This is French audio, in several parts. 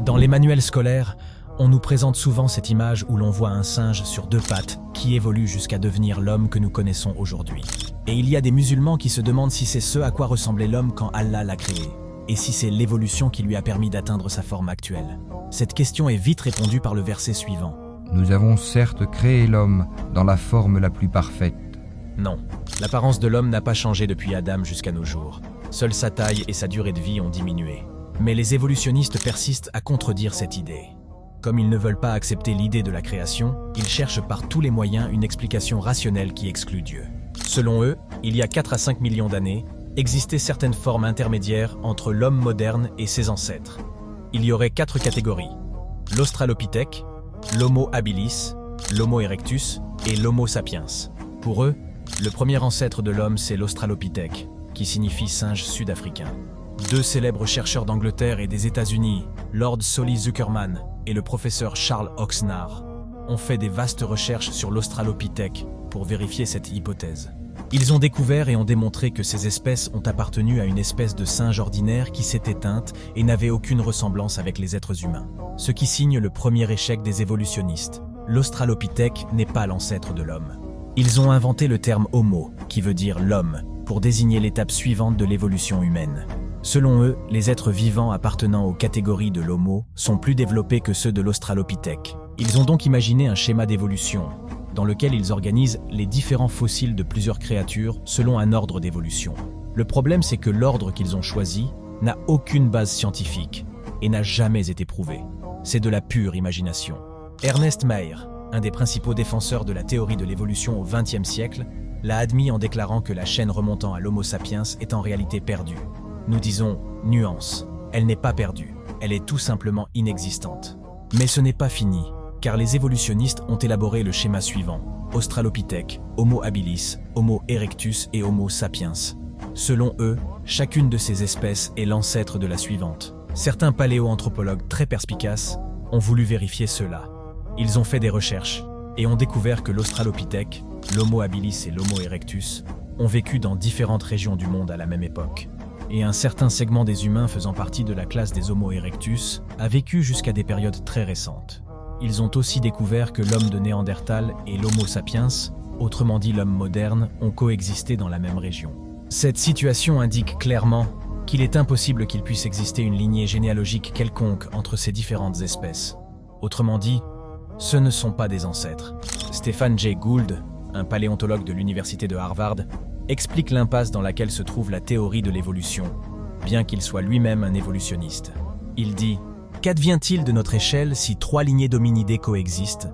Dans les manuels scolaires, on nous présente souvent cette image où l'on voit un singe sur deux pattes qui évolue jusqu'à devenir l'homme que nous connaissons aujourd'hui. Et il y a des musulmans qui se demandent si c'est ce à quoi ressemblait l'homme quand Allah l'a créé, et si c'est l'évolution qui lui a permis d'atteindre sa forme actuelle. Cette question est vite répondue par le verset suivant. Nous avons certes créé l'homme dans la forme la plus parfaite. Non, l'apparence de l'homme n'a pas changé depuis Adam jusqu'à nos jours. Seule sa taille et sa durée de vie ont diminué. Mais les évolutionnistes persistent à contredire cette idée. Comme ils ne veulent pas accepter l'idée de la création, ils cherchent par tous les moyens une explication rationnelle qui exclut Dieu. Selon eux, il y a 4 à 5 millions d'années, existaient certaines formes intermédiaires entre l'homme moderne et ses ancêtres. Il y aurait 4 catégories: l'Australopithèque, l'Homo habilis, l'Homo erectus et l'Homo sapiens. Pour eux, le premier ancêtre de l'homme, c'est l'Australopithèque, qui signifie singe sud-africain. 2 célèbres chercheurs d'Angleterre et des États-Unis, Lord Solly Zuckerman et le professeur Charles Oxnard, ont fait des vastes recherches sur l'Australopithèque pour vérifier cette hypothèse. Ils ont découvert et ont démontré que ces espèces ont appartenu à une espèce de singe ordinaire qui s'est éteinte et n'avait aucune ressemblance avec les êtres humains, ce qui signe le premier échec des évolutionnistes. L'Australopithèque n'est pas l'ancêtre de l'homme. Ils ont inventé le terme « homo », qui veut dire « l'homme », pour désigner l'étape suivante de l'évolution humaine. Selon eux, les êtres vivants appartenant aux catégories de l'Homo sont plus développés que ceux de l'Australopithèque. Ils ont donc imaginé un schéma d'évolution, dans lequel ils organisent les différents fossiles de plusieurs créatures selon un ordre d'évolution. Le problème, c'est que l'ordre qu'ils ont choisi n'a aucune base scientifique et n'a jamais été prouvé. C'est de la pure imagination. Ernest Mayr, un des principaux défenseurs de la théorie de l'évolution au XXe siècle, l'a admis en déclarant que la chaîne remontant à l'Homo sapiens est en réalité perdue. Nous disons « nuance ». Elle n'est pas perdue, elle est tout simplement inexistante. Mais ce n'est pas fini, car les évolutionnistes ont élaboré le schéma suivant: Australopithèque, Homo habilis, Homo erectus et Homo sapiens. Selon eux, chacune de ces espèces est l'ancêtre de la suivante. Certains paléoanthropologues très perspicaces ont voulu vérifier cela. Ils ont fait des recherches et ont découvert que l'Australopithèque, l'Homo habilis et l'Homo erectus ont vécu dans différentes régions du monde à la même époque. Et un certain segment des humains faisant partie de la classe des Homo erectus a vécu jusqu'à des périodes très récentes. Ils ont aussi découvert que l'homme de Néandertal et l'Homo sapiens, autrement dit l'homme moderne, ont coexisté dans la même région. Cette situation indique clairement qu'il est impossible qu'il puisse exister une lignée généalogique quelconque entre ces différentes espèces. Autrement dit, ce ne sont pas des ancêtres. Stephen Jay Gould, un paléontologue de l'université de Harvard, explique l'impasse dans laquelle se trouve la théorie de l'évolution, bien qu'il soit lui-même un évolutionniste. Il dit « Qu'advient-il de notre échelle si 3 lignées d'hominidés coexistent,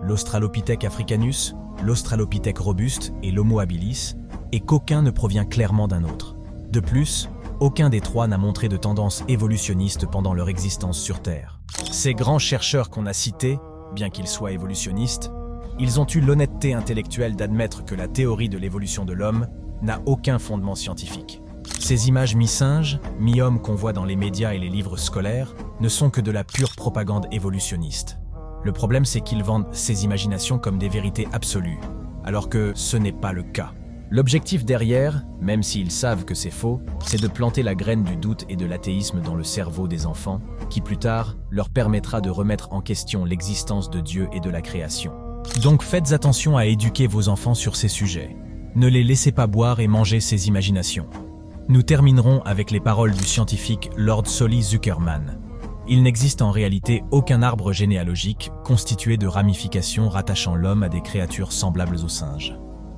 l'Australopithèque africanus, l'Australopithèque robuste et l'Homo habilis, et qu'aucun ne provient clairement d'un autre? De plus, aucun des 3 n'a montré de tendance évolutionniste pendant leur existence sur Terre. » Ces grands chercheurs qu'on a cités, bien qu'ils soient évolutionnistes, ils ont eu l'honnêteté intellectuelle d'admettre que la théorie de l'évolution de l'homme n'a aucun fondement scientifique. Ces images mi-singes, mi-hommes qu'on voit dans les médias et les livres scolaires ne sont que de la pure propagande évolutionniste. Le problème, c'est qu'ils vendent ces imaginations comme des vérités absolues, alors que ce n'est pas le cas. L'objectif derrière, même s'ils savent que c'est faux, c'est de planter la graine du doute et de l'athéisme dans le cerveau des enfants, qui plus tard leur permettra de remettre en question l'existence de Dieu et de la création. Donc faites attention à éduquer vos enfants sur ces sujets. Ne les laissez pas boire et manger ces imaginations. Nous terminerons avec les paroles du scientifique Lord Solly Zuckerman. Il n'existe en réalité aucun arbre généalogique constitué de ramifications rattachant l'homme à des créatures semblables aux singes.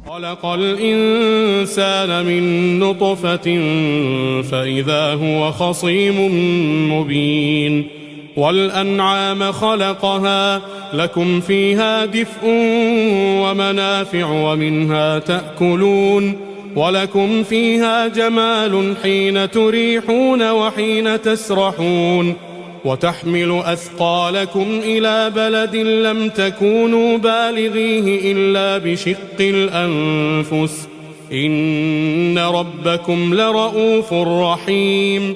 خلق الإنسان من نطفة فإذا هو خصيم مبين والأنعام خلقها لكم فيها دفء ومنافع ومنها تأكلون ولكم فيها جمال حين تريحون وحين تسرحون وتحمل أثقالكم إلى بلد لم تكونوا بالغيه إلا بشق الأنفس إن ربكم لرؤوف رحيم